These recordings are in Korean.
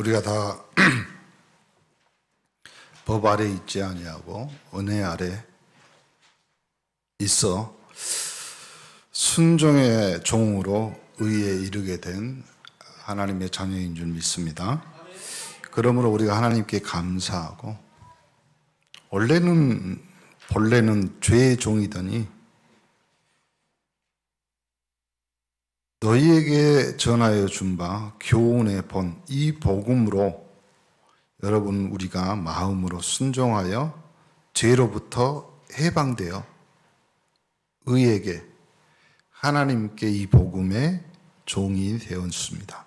우리가 다 법 아래 있지 아니하고 은혜 아래 있어 순종의 종으로 의에 이르게 된 하나님의 자녀인 줄 믿습니다. 그러므로 우리가 하나님께 감사하고, 본래는 죄의 종이더니 너희에게 전하여 준 바 교훈의 본 이 복음으로 여러분 우리가 마음으로 순종하여 죄로부터 해방되어 의에게 하나님께 이 복음의 종이 되었습니다.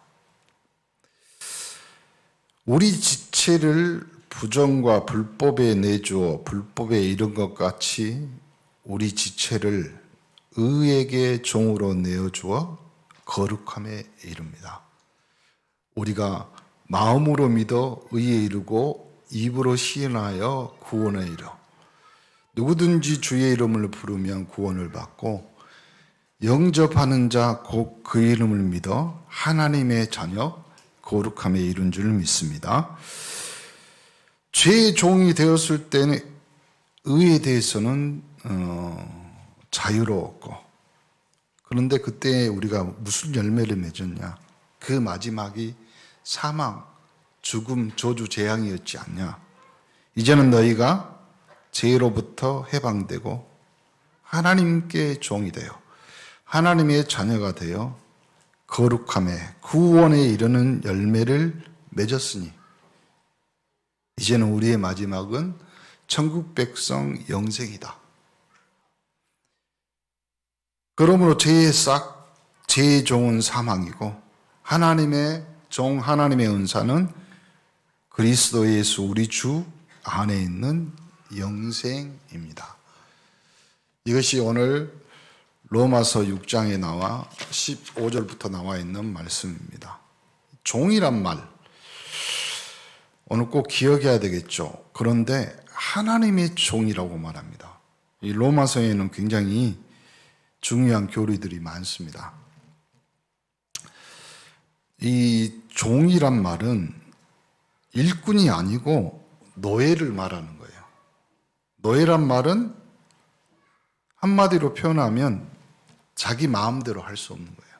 우리 지체를 부정과 불법에 내주어 불법에 이른 것 같이 우리 지체를 의에게 종으로 내어주어 거룩함에 이릅니다. 우리가 마음으로 믿어 의에 이르고 입으로 시인하여 구원에 이르. 누구든지 주의 이름을 부르면 구원을 받고 영접하는 자 곧 그 이름을 믿어 하나님의 자녀 거룩함에 이른 줄 믿습니다. 죄의 종이 되었을 때는 의에 대해서는 자유로웠고, 그런데 그때 우리가 무슨 열매를 맺었냐? 그 마지막이 사망, 죽음, 저주, 재앙이었지 않냐? 이제는 너희가 죄로부터 해방되고 하나님께 종이 되어 하나님의 자녀가 되어 거룩함에 구원에 이르는 열매를 맺었으니 이제는 우리의 마지막은 천국 백성 영생이다. 그러므로 죄의 종은 사망이고 하나님의 종, 하나님의 은사는 그리스도 예수 우리 주 안에 있는 영생입니다. 이것이 오늘 로마서 6장에 나와 15절부터 나와 있는 말씀입니다. 종이란 말, 오늘 꼭 기억해야 되겠죠. 그런데 하나님의 종이라고 말합니다. 이 로마서에는 굉장히 중요한 교리들이 많습니다. 이 종이란 말은 일꾼이 아니고 노예를 말하는 거예요. 노예란 말은 한마디로 표현하면 자기 마음대로 할 수 없는 거예요.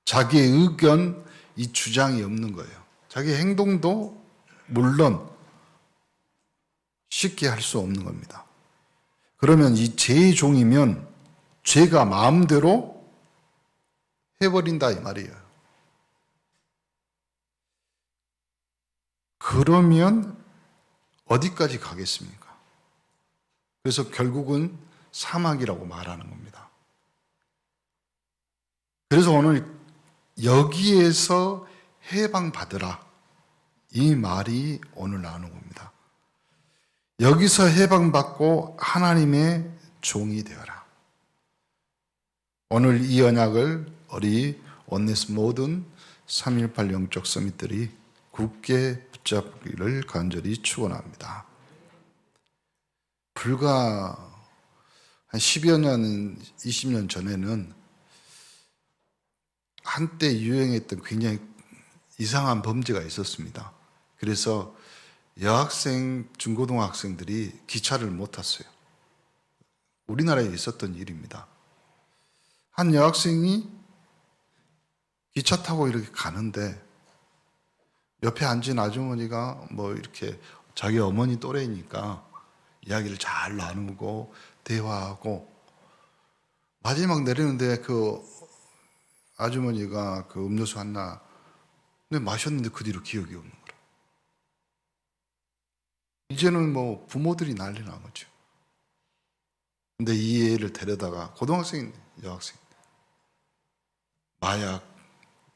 자기의 의견, 이 주장이 없는 거예요. 자기 행동도 물론 쉽게 할 수 없는 겁니다. 그러면 이 죄의 종이면 죄가 마음대로 해버린다 이 말이에요. 그러면 어디까지 가겠습니까? 그래서 결국은 사막이라고 말하는 겁니다. 그래서 오늘 여기에서 해방받으라, 이 말이 오늘 나오는 겁니다. 여기서 해방받고 하나님의 종이 되어라. 오늘 이 언약을 우리 원네스 모든 3.18 영적 서밋들이 굳게 붙잡기를 간절히 축원합니다. 불과 한 10여 년, 20년 전에는 한때 유행했던 굉장히 이상한 범죄가 있었습니다. 그래서 여학생, 중고등학생들이 기차를 못 탔어요. 우리나라에 있었던 일입니다. 한 여학생이 기차 타고 이렇게 가는데 옆에 앉은 아주머니가 뭐 이렇게 자기 어머니 또래니까 이야기를 잘 나누고 대화하고 마지막 내리는데 그 아주머니가 그 음료수 하나 마셨는데 그 뒤로 기억이 없는 거예요. 이제는 뭐 부모들이 난리 난 거죠. 근데 이 애를 데려다가 고등학생, 여학생 마약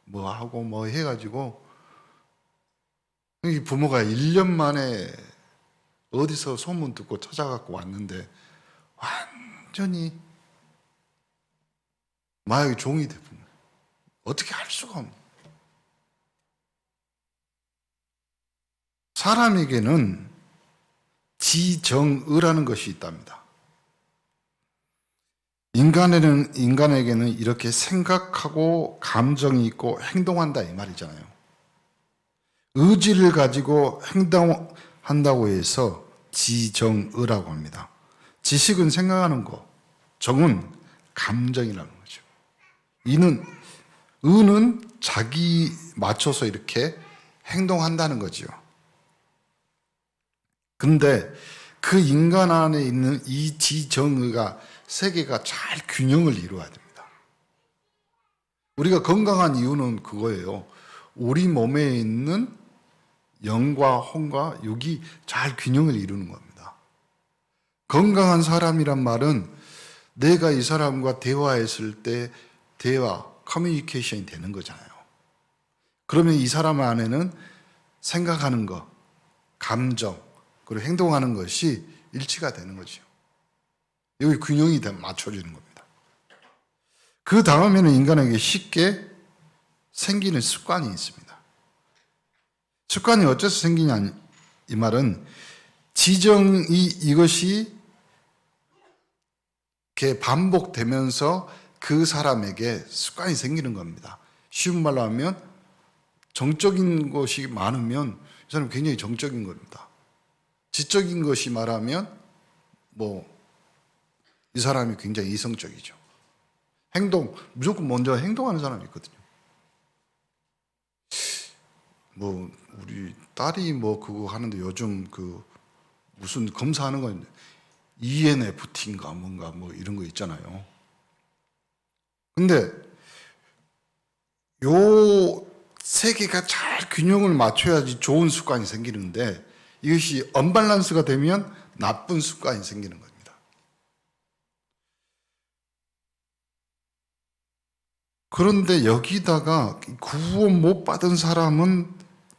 뭐 하고 뭐 해가지고 이 부모가 1년 만에 어디서 소문 듣고 찾아갖고 왔는데 완전히 마약의 종이 돼버린 거예요. 어떻게 할 수가 없는 거예요. 사람에게는 지정의라는 것이 있답니다. 인간에게는 이렇게 생각하고 감정이 있고 행동한다 이 말이잖아요. 의지를 가지고 행동한다고 해서 지정의라고 합니다. 지식은 생각하는 거, 정은 감정이라는 거죠. 의는 자기 맞춰서 이렇게 행동한다는 거죠. 근데 그 인간 안에 있는 이 지정의가 세 개가 잘 균형을 이루어야 됩니다. 우리가 건강한 이유는 그거예요. 우리 몸에 있는 영과 혼과 육이 잘 균형을 이루는 겁니다. 건강한 사람이란 말은 내가 이 사람과 대화했을 때 대화, 커뮤니케이션이 되는 거잖아요. 그러면 이 사람 안에는 생각하는 것, 감정, 그리고 행동하는 것이 일치가 되는 거죠. 여기 균형이 맞춰지는 겁니다. 그 다음에는 인간에게 쉽게 생기는 습관이 있습니다. 습관이 어째서 생기냐, 이 말은 이것이 이렇게 반복되면서 그 사람에게 습관이 생기는 겁니다. 쉬운 말로 하면 정적인 것이 많으면 이 사람은 굉장히 정적인 겁니다. 지적인 것이 말하면 이 사람이 굉장히 이성적이죠. 무조건 먼저 행동하는 사람이 있거든요. 우리 딸이 그거 하는데 요즘 무슨 검사하는 거 ENFT인가 뭔가 이런 거 있잖아요. 근데 요 세 개가 잘 균형을 맞춰야지 좋은 습관이 생기는데 이것이 언밸런스가 되면 나쁜 습관이 생기는 겁니다. 그런데 여기다가 구원 못 받은 사람은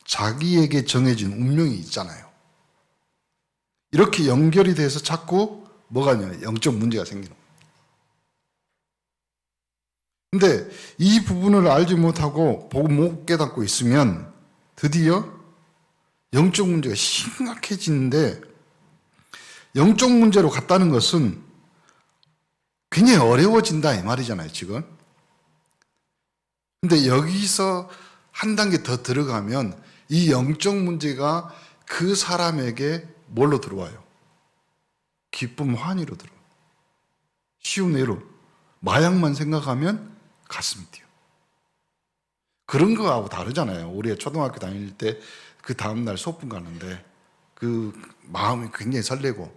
자기에게 정해진 운명이 있잖아요. 이렇게 연결이 돼서 자꾸 영적 문제가 생기는 거예요. 근데 이 부분을 알지 못하고 보고 못 깨닫고 있으면 드디어 영적 문제가 심각해지는데, 영적 문제로 갔다는 것은 굉장히 어려워진다 이 말이잖아요, 지금. 근데 여기서 한 단계 더 들어가면 이 영적 문제가 그 사람에게 뭘로 들어와요? 기쁨, 환희로 들어와요. 쉬운 예로 마약만 생각하면 가슴이 뛰어. 그런 거하고 다르잖아요. 우리가 초등학교 다닐 때 그 다음날 소풍 가는데 그 마음이 굉장히 설레고,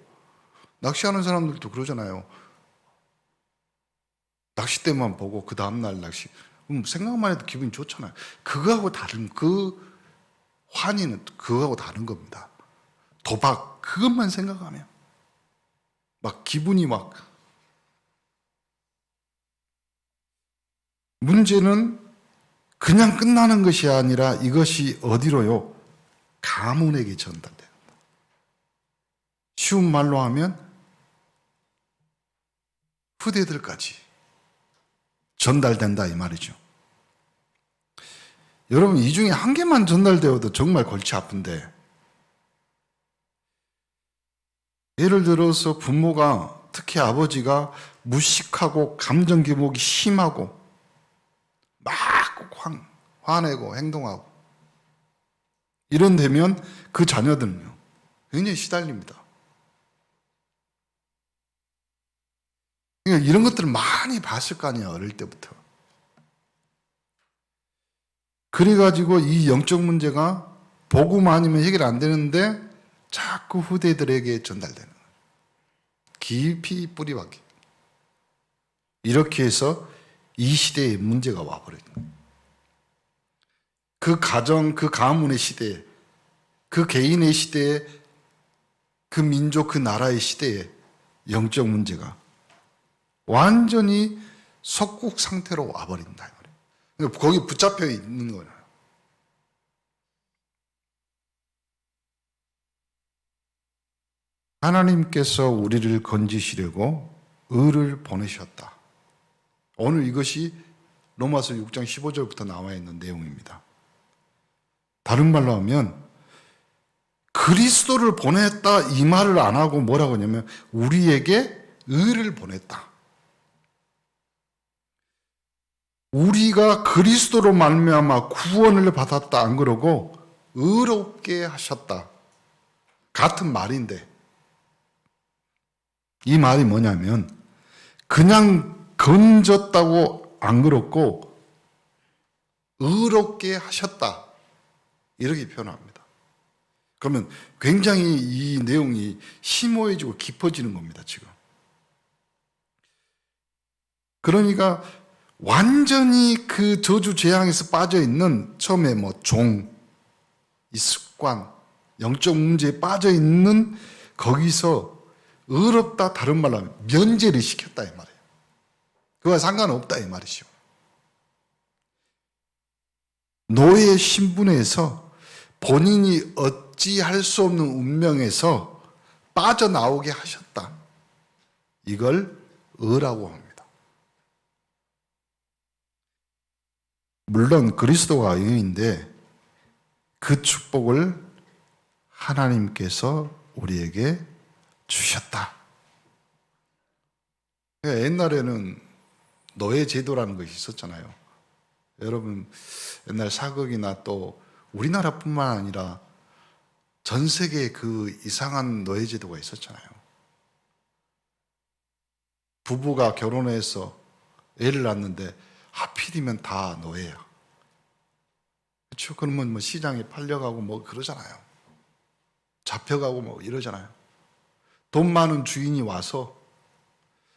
낚시하는 사람들도 그러잖아요. 낚싯대만 보고 그 다음날 생각만 해도 기분이 좋잖아요. 그거하고 다른, 환희는 그거하고 다른 겁니다. 도박, 그것만 생각하면 기분이 문제는 그냥 끝나는 것이 아니라 이것이 어디로요? 가문에게 전달돼요. 쉬운 말로 하면 후대들까지 전달된다 이 말이죠. 여러분, 이 중에 한 개만 전달되어도 정말 골치 아픈데, 예를 들어서 부모가, 특히 아버지가 무식하고 감정 기복이 심하고 막 화내고 행동하고 이런 되면 그 자녀들은요 굉장히 시달립니다. 그러니까 이런 것들을 많이 봤을 거 아니에요, 어릴 때부터. 그래가지고 이 영적 문제가 복음 아니면 해결 안 되는데 자꾸 후대들에게 전달되는 거예요. 깊이 뿌리박히. 이렇게 해서 이 시대에 문제가 와버려요. 그 가정, 그 가문의 시대에, 그 개인의 시대에, 그 민족, 그 나라의 시대에 영적 문제가 완전히 속국 상태로 와버린다. 그러니까 거기 붙잡혀 있는 거예요. 하나님께서 우리를 건지시려고 의를 보내셨다. 오늘 이것이 로마서 6장 15절부터 나와 있는 내용입니다. 다른 말로 하면 그리스도를 보냈다 이 말을 안 하고 뭐라고 하냐면 우리에게 의를 보냈다. 우리가 그리스도로 말미암아 구원을 받았다 안 그러고 의롭게 하셨다. 같은 말인데 이 말이 뭐냐면 그냥 건졌다고 안 그렇고 의롭게 하셨다. 이렇게 표현합니다. 그러면 굉장히 이 내용이 심오해지고 깊어지는 겁니다, 지금. 그러니까 완전히 그 저주 재앙에서 빠져 있는 처음에 뭐 종, 이 습관, 영적 문제에 빠져 있는 거기서 의롭다 다른 말로 하면 면제를 시켰다 이 말이에요. 그와 상관없다 이 말이죠. 노예 신분에서 본인이 어찌할 수 없는 운명에서 빠져나오게 하셨다. 이걸 의라고 합니다. 물론 그리스도가 의인데 그 축복을 하나님께서 우리에게 주셨다. 옛날에는 노예 제도라는 것이 있었잖아요. 여러분 옛날 사극이나 또 우리나라뿐만 아니라 전 세계에 그 이상한 노예 제도가 있었잖아요. 부부가 결혼해서 애를 낳는데 하필이면 다 노예야. 그렇죠? 그러면 뭐 시장에 팔려가고 뭐 그러잖아요. 잡혀가고 뭐 이러잖아요. 돈 많은 주인이 와서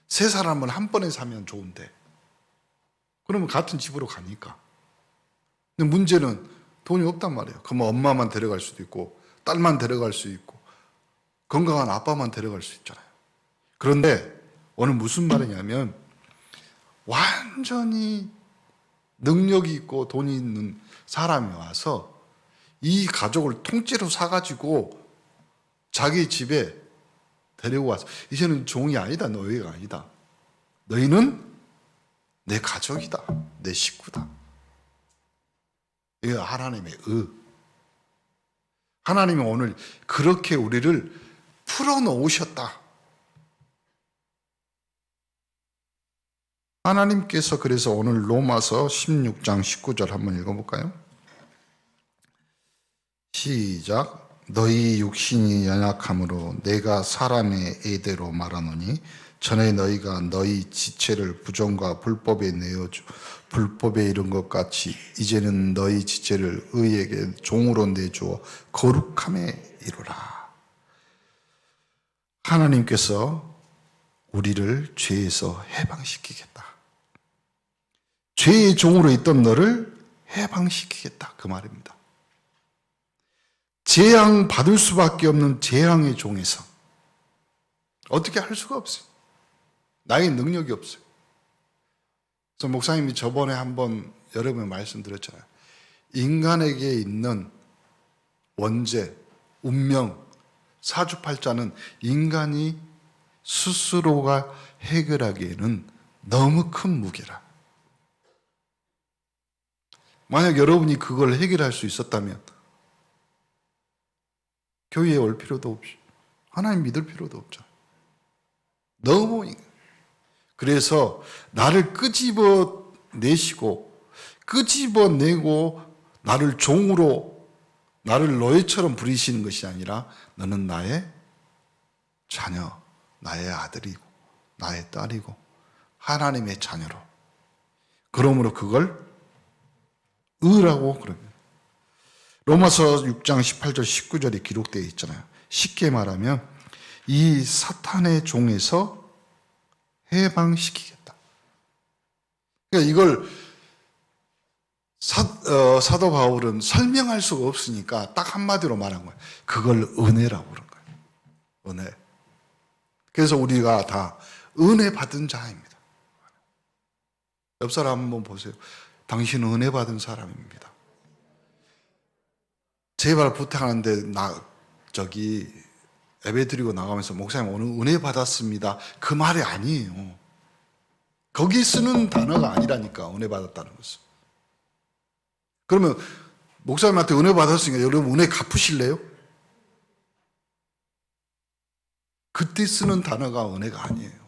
세 사람을 한 번에 사면 좋은데 그러면 같은 집으로 가니까. 근데 문제는 돈이 없단 말이에요. 그러면 엄마만 데려갈 수도 있고 딸만 데려갈 수 있고 건강한 아빠만 데려갈 수 있잖아요. 그런데 오늘 무슨 말이냐면 완전히 능력이 있고 돈이 있는 사람이 와서 이 가족을 통째로 사가지고 자기 집에 데리고 와서 이제는 종이 아니다. 노예가 아니다. 너희는 내 가족이다. 내 식구다. 이게 하나님의 의. 하나님이 오늘 그렇게 우리를 풀어놓으셨다. 하나님께서 그래서 오늘 로마서 16장 19절 한번 읽어볼까요? 시작. 너희 육신이 연약함으로 내가 사람의 예대로 말하노니 전에 너희가 너희 지체를 부정과 불법에 내어주 불법에 이른 것 같이 이제는 너희 지체를 의에게 종으로 내주어 거룩함에 이르라. 하나님께서 우리를 죄에서 해방시키겠다. 죄의 종으로 있던 너를 해방시키겠다. 그 말입니다. 재앙 받을 수밖에 없는 재앙의 종에서 어떻게 할 수가 없어요. 나의 능력이 없어요. 그래서 목사님이 저번에 한번 여러 번 말씀드렸잖아요. 인간에게 있는 원죄, 운명, 사주팔자는 인간이 스스로가 해결하기에는 너무 큰 무게라. 만약 여러분이 그걸 해결할 수 있었다면 교회에 올 필요도 없이 하나님 믿을 필요도 없죠. 너무 그래서 나를 끄집어내시고 끄집어내고 나를 종으로 나를 노예처럼 부리시는 것이 아니라 너는 나의 자녀, 나의 아들이고 나의 딸이고 하나님의 자녀로 그러므로 그걸 의라고 그럽니다. 로마서 6장 18절 19절에 기록되어 있잖아요. 쉽게 말하면 이 사탄의 종에서 해방시키겠다. 그러니까 이걸 사도 바울은 설명할 수가 없으니까 딱 한마디로 말한 거예요. 그걸 은혜라고 그런 거예요. 은혜. 그래서 우리가 다 은혜 받은 자입니다. 옆 사람 한번 보세요. 당신은 은혜 받은 사람입니다. 제발 부탁하는데 예배 드리고 나가면서 목사님 오늘 은혜 받았습니다. 그 말이 아니에요. 거기 쓰는 단어가 아니라니까 은혜 받았다는 것은. 그러면 목사님한테 은혜 받았으니까 여러분 은혜 갚으실래요? 그때 쓰는 단어가 은혜가 아니에요.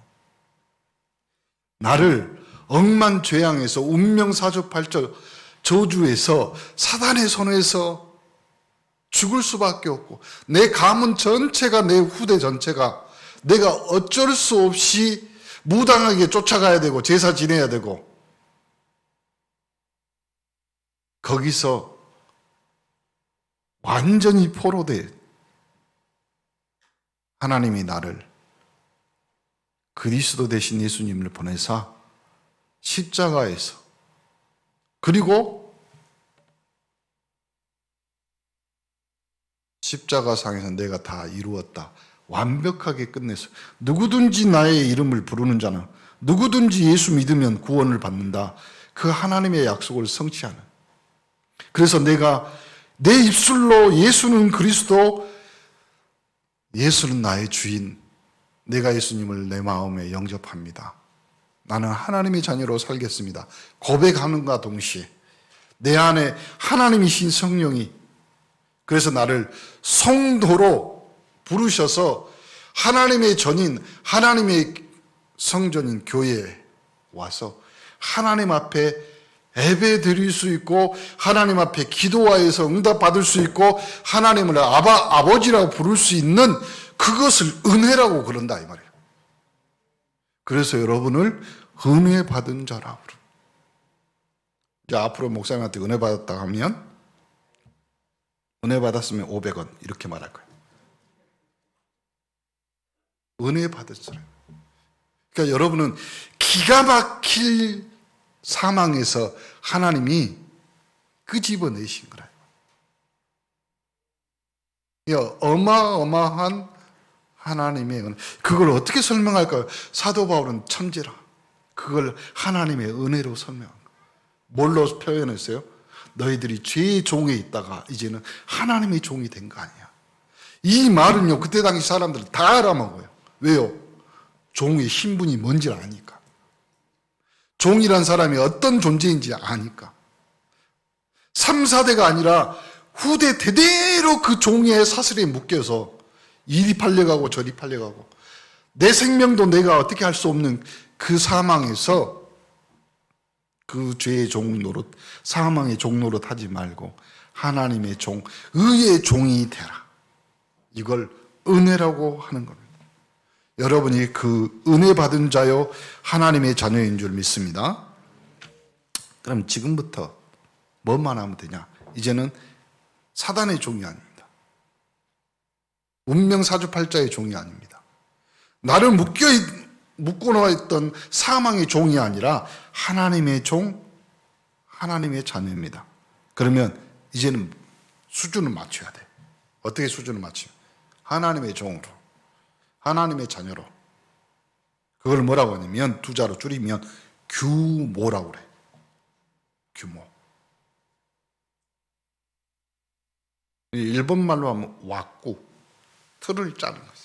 나를 억만 죄악에서 운명사주팔절 저주에서 사단의 손에서 죽을 수밖에 없고 내 가문 전체가, 내 후대 전체가 내가 어쩔 수 없이 무당하게 쫓아가야 되고 제사 지내야 되고 거기서 완전히 포로돼. 하나님이 나를 그리스도 대신 예수님을 보내사 십자가에서, 그리고 십자가상에서 내가 다 이루었다, 완벽하게 끝내서 누구든지 나의 이름을 부르는 자는, 누구든지 예수 믿으면 구원을 받는다, 그 하나님의 약속을 성취하는. 그래서 내가 내 입술로 예수는 그리스도, 예수는 나의 주인, 내가 예수님을 내 마음에 영접합니다, 나는 하나님의 자녀로 살겠습니다, 고백하는가 동시에 내 안에 하나님이신 성령이, 그래서 나를 성도로 부르셔서 하나님의 전인, 하나님의 성전인 교회에 와서 하나님 앞에 예배 드릴 수 있고 하나님 앞에 기도하여서 응답 받을 수 있고 하나님을 아버지라고 부를 수 있는 그것을 은혜라고 그런다 이 말이에요. 그래서 여러분을 은혜 받은 자라고 그래요. 이제 앞으로 목사님한테 은혜 받았다 하면 은혜 받았으면 500원 이렇게 말할 거예요. 은혜 받은 사람. 그러니까 여러분은 기가 막힐 사망에서 하나님이 끄집어내신 거라요. 어마어마한 하나님의 은혜. 그걸 어떻게 설명할까요? 사도 바울은 천재라. 그걸 하나님의 은혜로 설명한 거예요. 뭘로 표현했어요? 너희들이 죄의 종에 있다가 이제는 하나님의 종이 된 거 아니야. 이 말은요, 그때 당시 사람들은 다 알아먹어요. 왜요? 종의 신분이 뭔지를 아니까. 종이란 사람이 어떤 존재인지 아니까. 3, 4대가 아니라 후대 대대로 그 종의 사슬에 묶여서 이리 팔려가고 저리 팔려가고 내 생명도 내가 어떻게 할 수 없는 그 사망에서 그 죄의 종 노릇, 사망의 종 노릇 하지 말고 하나님의 종, 의의 종이 되라. 이걸 은혜라고 하는 겁니다. 여러분이 그 은혜 받은 자요 하나님의 자녀인 줄 믿습니다. 그럼 지금부터 뭐만 하면 되냐? 이제는 사단의 종이 아닙니다. 운명사주팔자의 종이 아닙니다. 나를 묶고 있던 사망의 종이 아니라 하나님의 종, 하나님의 자녀입니다. 그러면 이제는 수준을 맞춰야 돼. 어떻게 수준을 맞추면? 하나님의 종으로, 하나님의 자녀로. 그걸 뭐라고 하냐면 두 자로 줄이면 규모라고 그래. 규모. 일본말로 하면 왁구, 틀을 짜는 거죠.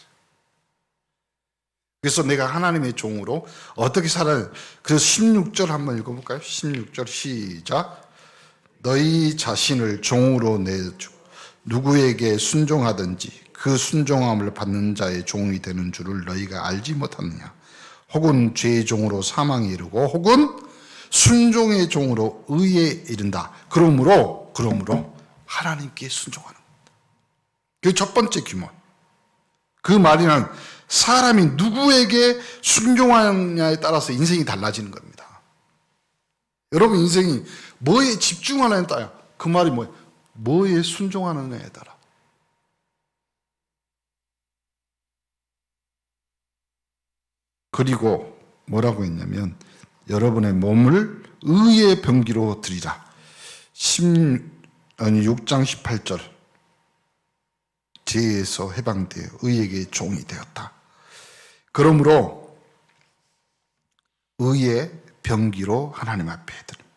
그래서 내가 하나님의 종으로 어떻게 살아야, 그래서 16절 한번 읽어볼까요? 16절 시작. 너희 자신을 종으로 내주 누구에게 순종하든지 그 순종함을 받는 자의 종이 되는 줄을 너희가 알지 못하느냐? 혹은 죄의 종으로 사망에 이르고 혹은 순종의 종으로 의에 이른다. 그러므로 하나님께 순종하는 겁니다. 그게 첫 번째 규모. 그 말이란 사람이 누구에게 순종하느냐에 따라서 인생이 달라지는 겁니다. 여러분 인생이 뭐에 집중하느냐에 따라, 그 말이 뭐예요? 뭐에 순종하느냐에 따라. 그리고 뭐라고 했냐면 여러분의 몸을 의의 병기로 드리라. 6장 18절. 죄에서 해방되어 의에게 종이 되었다. 그러므로 의의 병기로 하나님 앞에 드립니다.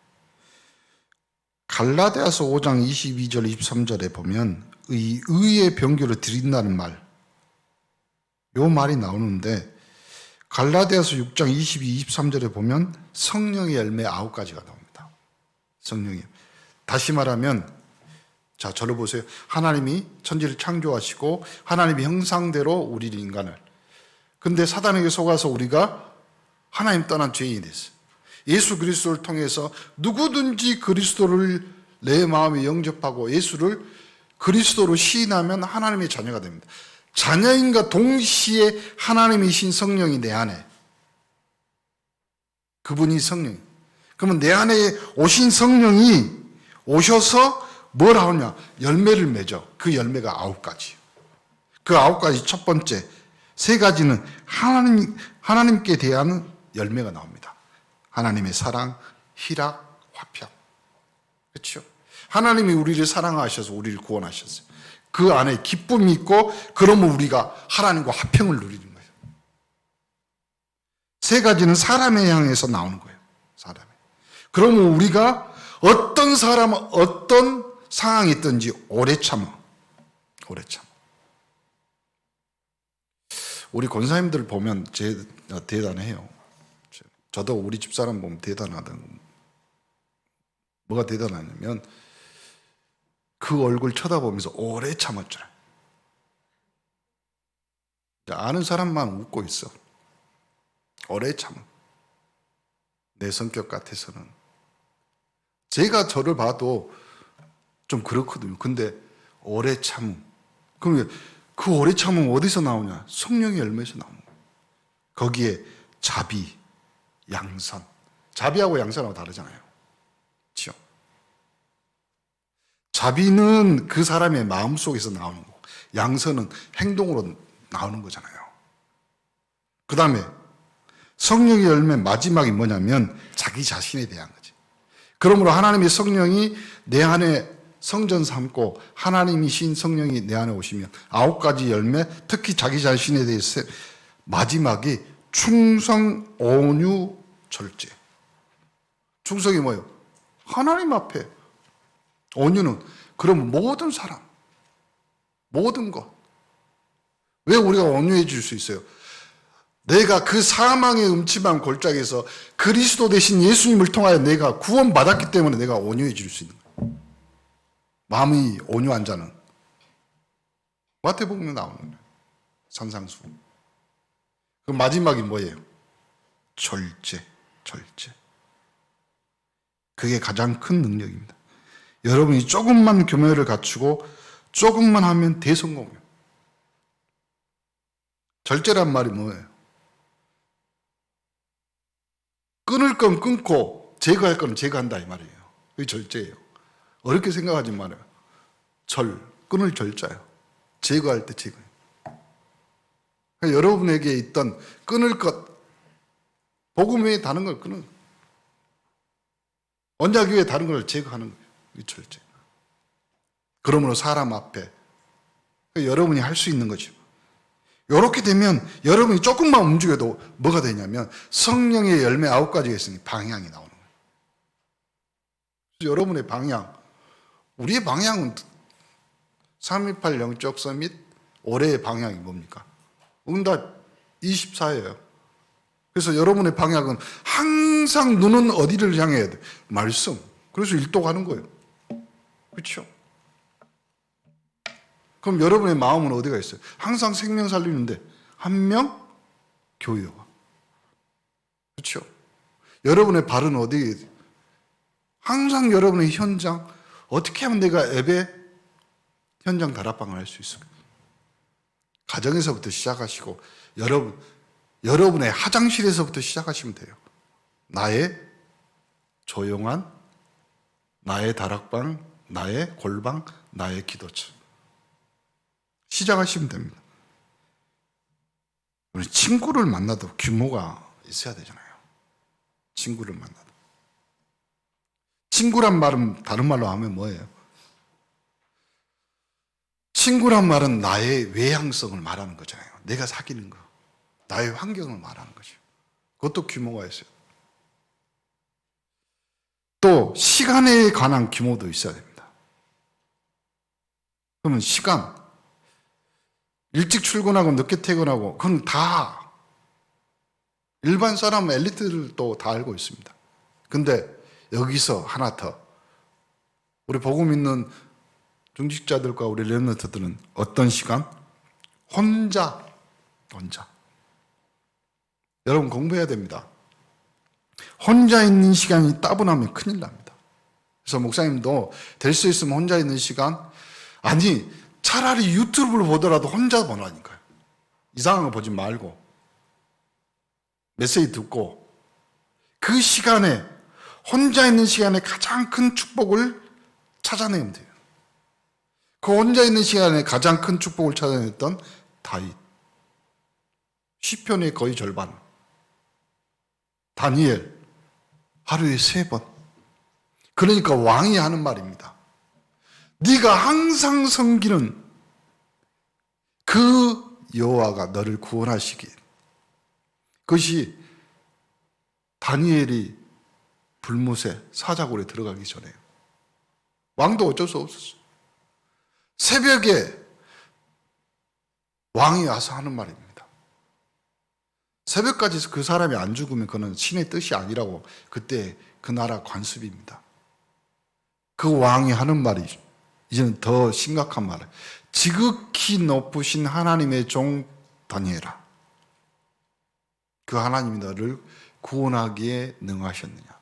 갈라디아서 5장 22절 23절에 보면 의의 병기로 드린다는 말, 요 말이 나오는데 갈라디아서 6장 22, 23절에 보면 성령의 열매 9가지가 나옵니다. 성령의. 다시 말하면 자, 저를 보세요. 하나님이 천지를 창조하시고 하나님의 형상대로 우리 인간을, 근데 사단에게 속아서 우리가 하나님 떠난 죄인이 됐어요. 예수 그리스도를 통해서 누구든지 그리스도를 내 마음에 영접하고 예수를 그리스도로 시인하면 하나님의 자녀가 됩니다. 자녀인과 동시에 하나님이신 성령이 내 안에, 그분이 성령. 그러면 내 안에 오신 성령이 오셔서 뭘 하느냐? 열매를 맺어. 그 열매가 9가지. 그 9가지 첫 번째, 3가지는 하나님께 대한 열매가 나옵니다. 하나님의 사랑, 희락, 화평. 그렇죠? 하나님이 우리를 사랑하셔서 우리를 구원하셨어요. 그 안에 기쁨이 있고, 그러면 우리가 하나님과 화평을 누리는 거예요. 3가지는 사람에 향해서 나오는 거예요. 사람에. 그러면 우리가 어떤 사람, 어떤 상황이 있든지 오래 참아. 오래 참아. 우리 권사님들 보면 대단해요. 저도 우리 집사람 보면 대단하다는. 뭐가 대단하냐면 그 얼굴 쳐다보면서 오래 참았잖아요. 아는 사람만 웃고 있어. 오래 참아. 내 성격 같아서는. 제가 저를 봐도 좀 그렇거든요. 근데 오래 참음. 그럼 그 오래 참음 어디서 나오냐? 성령의 열매에서 나오는 거예요. 거기에 자비, 양선. 자비하고 양선하고 다르잖아요. 그렇죠? 자비는 그 사람의 마음속에서 나오는 거고, 양선은 행동으로 나오는 거잖아요. 그 다음에 성령의 열매 마지막이 뭐냐면 자기 자신에 대한 거지. 그러므로 하나님의 성령이 내 안에 성전 삼고 하나님이신 성령이 내 안에 오시면 9가지 열매, 특히 자기 자신에 대해서 마지막이 충성, 온유, 절제. 충성이 뭐예요? 하나님 앞에. 온유는 그럼 모든 사람, 모든 것. 왜 우리가 온유해질 수 있어요? 내가 그 사망의 음침한 골짜기에서 그리스도 대신 예수님을 통하여 내가 구원받았기 때문에 내가 온유해질 수 있는 거예요. 마음이 온유한 자는 마태복음에 나오는 거예요. 산상수. 그 마지막이 뭐예요? 절제, 절제. 그게 가장 큰 능력입니다. 여러분이 조금만 교묘를 갖추고 조금만 하면 대성공이에요. 절제란 말이 뭐예요? 끊을 건 끊고 제거할 건 제거한다 이 말이에요. 그게 절제예요. 어렵게 생각하지 말아요. 끊을 절자예요. 제거할 때 제거해요. 그러니까 여러분에게 있던 끊을 것, 복음 외에 다른 걸 끊는, 언약 외에 다른 걸 제거하는 거예요. 이게 절제. 그러므로 사람 앞에 여러분이 할 수 있는 거죠. 이렇게 되면 여러분이 조금만 움직여도 뭐가 되냐면 성령의 열매 9가지가 있으니 방향이 나오는 거예요. 여러분의 방향, 우리의 방향은 328 영적 서밋 올해의 방향이 뭡니까? 응답 24예요. 그래서 여러분의 방향은 항상 눈은 어디를 향해야 돼? 말씀. 그래서 일도 가는 거예요. 그렇죠? 그럼 여러분의 마음은 어디가 있어요? 항상 생명 살리는데 한 명 교회와. 그렇죠? 여러분의 발은 어디에? 항상 여러분의 현장, 어떻게 하면 내가 예배 현장 다락방을 할 수 있을까? 가정에서부터 시작하시고 여러분의 화장실에서부터 시작하시면 돼요. 나의 조용한, 나의 다락방, 나의 골방, 나의 기도처. 시작하시면 됩니다. 우리 친구를 만나도 규모가 있어야 되잖아요. 친구를 만나도. 친구란 말은 다른 말로 하면 뭐예요? 친구란 말은 나의 외향성을 말하는 거잖아요. 내가 사귀는 거. 나의 환경을 말하는 거죠. 그것도 규모가 있어요. 또 시간에 관한 규모도 있어야 됩니다. 그러면 시간, 일찍 출근하고 늦게 퇴근하고 그건 다 일반 사람 엘리트들도 다 알고 있습니다. 근데 여기서 하나 더, 우리 복음 있는 중직자들과 우리 렘넌트들은 어떤 시간? 혼자. 여러분 공부해야 됩니다. 혼자 있는 시간이 따분하면 큰일 납니다. 그래서 목사님도 될 수 있으면 혼자 있는 시간, 아니, 차라리 유튜브를 보더라도 혼자 보라니까요. 이상한 거 보지 말고 메시지 듣고 그 시간에, 혼자 있는 시간에 가장 큰 축복을 찾아내면 돼요. 그 혼자 있는 시간에 가장 큰 축복을 찾아냈던 다윗, 시편의 거의 절반, 다니엘 하루에 3번. 그러니까 왕이 하는 말입니다. 네가 항상 섬기는 그 여호와가 너를 구원하시길. 그것이 다니엘이 불못에 사자굴에 들어가기 전에 왕도 어쩔 수 없었어요. 새벽에 왕이 와서 하는 말입니다. 새벽까지 그 사람이 안 죽으면 그는 신의 뜻이 아니라고, 그때 그 나라 관습입니다. 그 왕이 하는 말이 이제는 더 심각한 말이에요. 지극히 높으신 하나님의 종 다니엘아, 그 하나님이 너를 구원하기에 능하셨느냐.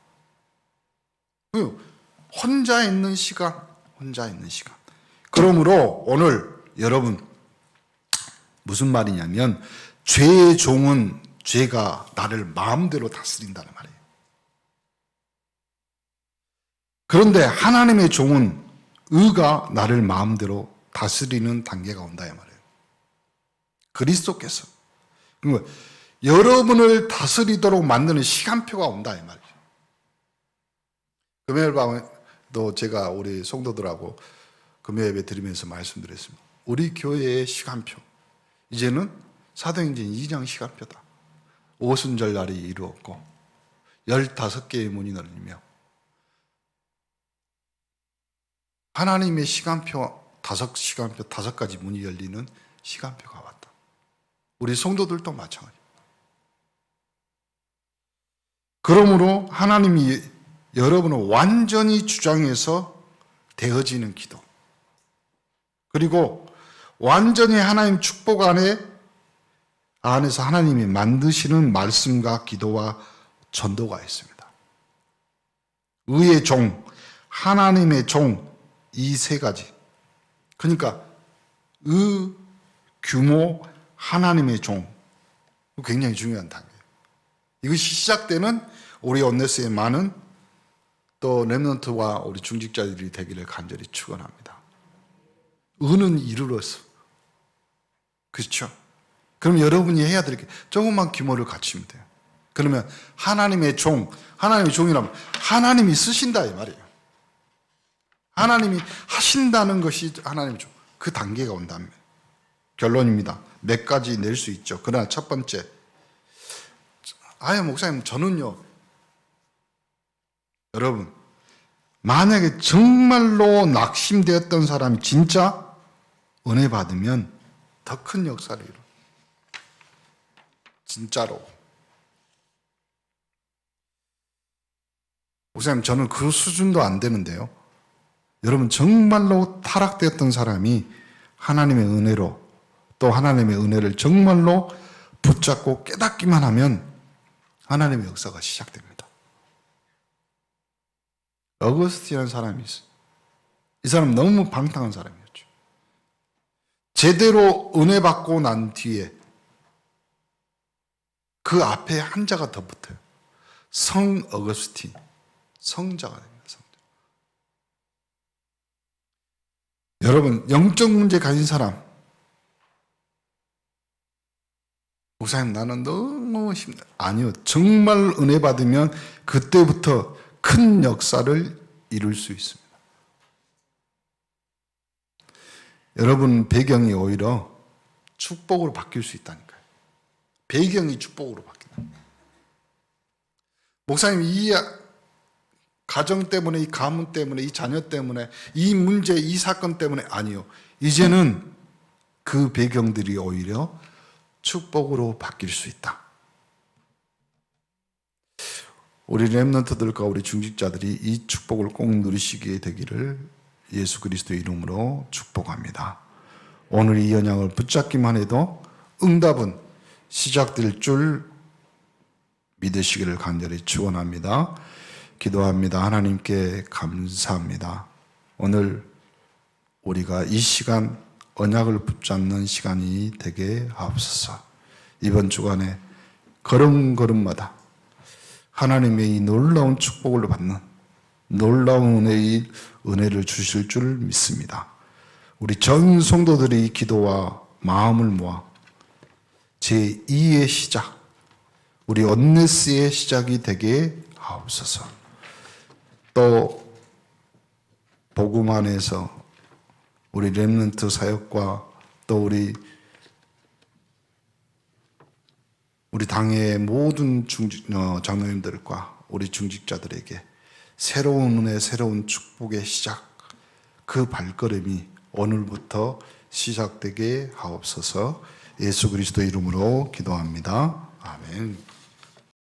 혼자 있는 시간, 혼자 있는 시간. 그러므로 오늘 여러분 무슨 말이냐면, 죄의 종은 죄가 나를 마음대로 다스린다는 말이에요. 그런데 하나님의 종은 의가 나를 마음대로 다스리는 단계가 온다 이 말이에요. 그리스도께서 그러니까 여러분을 다스리도록 만드는 시간표가 온다 이 말이에요. 금요일 밤에도 제가 우리 성도들하고 금요 예배 드리면서 말씀드렸습니다. 우리 교회의 시간표, 이제는 사도행전 2장 시간표다. 오순절날이 이루었고 15개의 문이 열리며 하나님의 시간표, 5가지 문이 열리는 시간표가 왔다. 우리 성도들도 마찬가지입니다. 그러므로 하나님이 여러분을 완전히 주장해서 되어지는 기도, 그리고 완전히 하나님 축복 안에서 하나님이 만드시는 말씀과 기도와 전도가 있습니다. 의의 종, 하나님의 종, 이 3가지. 그러니까 의, 규모, 하나님의 종, 굉장히 중요한 단계예요. 이것이 시작되는 우리 온네스의 많은 또 렘넌트와 우리 중직자들이 되기를 간절히 축원합니다. 의는 이르렀어. 그렇죠? 그럼 여러분이 해야 될 게 조금만 규모를 갖추면 돼요. 그러면 하나님의 종, 하나님의 종이라면 하나님이 쓰신다 이 말이에요. 하나님이 하신다는 것이 하나님의 종, 그 단계가 온다면. 결론입니다. 몇 가지 낼 수 있죠. 그러나 첫 번째, 목사님 저는요, 여러분 만약에 정말로 낙심되었던 사람이 진짜 은혜 받으면 더 큰 역사를 이뤄. 진짜로. 목사님 저는 그 수준도 안 되는데요. 여러분 정말로 타락되었던 사람이 하나님의 은혜로, 또 하나님의 은혜를 정말로 붙잡고 깨닫기만 하면 하나님의 역사가 시작됩니다. 어거스틴이라는 사람이 있어요. 이 사람 너무 방탕한 사람이었죠. 제대로 은혜 받고 난 뒤에 그 앞에 한자가 더 붙어요. 성 어거스틴, 성자가 됩니다. 성자. 여러분 영적 문제 가진 사람, 목사님 나는 너무 힘들어. 아니요, 정말 은혜 받으면 그때부터 큰 역사를 이룰 수 있습니다. 여러분 배경이 오히려 축복으로 바뀔 수 있다니까요. 배경이 축복으로 바뀐다. 목사님 이 가정 때문에, 이 가문 때문에, 이 자녀 때문에, 이 문제, 이 사건 때문에, 아니요. 이제는 그 배경들이 오히려 축복으로 바뀔 수 있다. 우리 렘넌트들과 우리 중직자들이 이 축복을 꼭 누리시게 되기를 예수 그리스도의 이름으로 축복합니다. 오늘 이 언약을 붙잡기만 해도 응답은 시작될 줄 믿으시기를 간절히 축원합니다. 기도합니다. 하나님께 감사합니다. 오늘 우리가 이 시간 언약을 붙잡는 시간이 되게 하옵소서. 이번 주간에 걸음걸음마다 하나님의 이 놀라운 축복을 받는 놀라운 은혜를 주실 줄 믿습니다. 우리 전 성도들이 이 기도와 마음을 모아 제2의 시작, 우리 언네스의 시작이 되게 하옵소서. 또 복음 안에서 우리 렘넌트 사역과 또 우리 당의 모든 장로님들과 우리 중직자들에게 새로운 은혜, 새로운 축복의 시작, 그 발걸음이 오늘부터 시작되게 하옵소서. 예수 그리스도 이름으로 기도합니다. 아멘.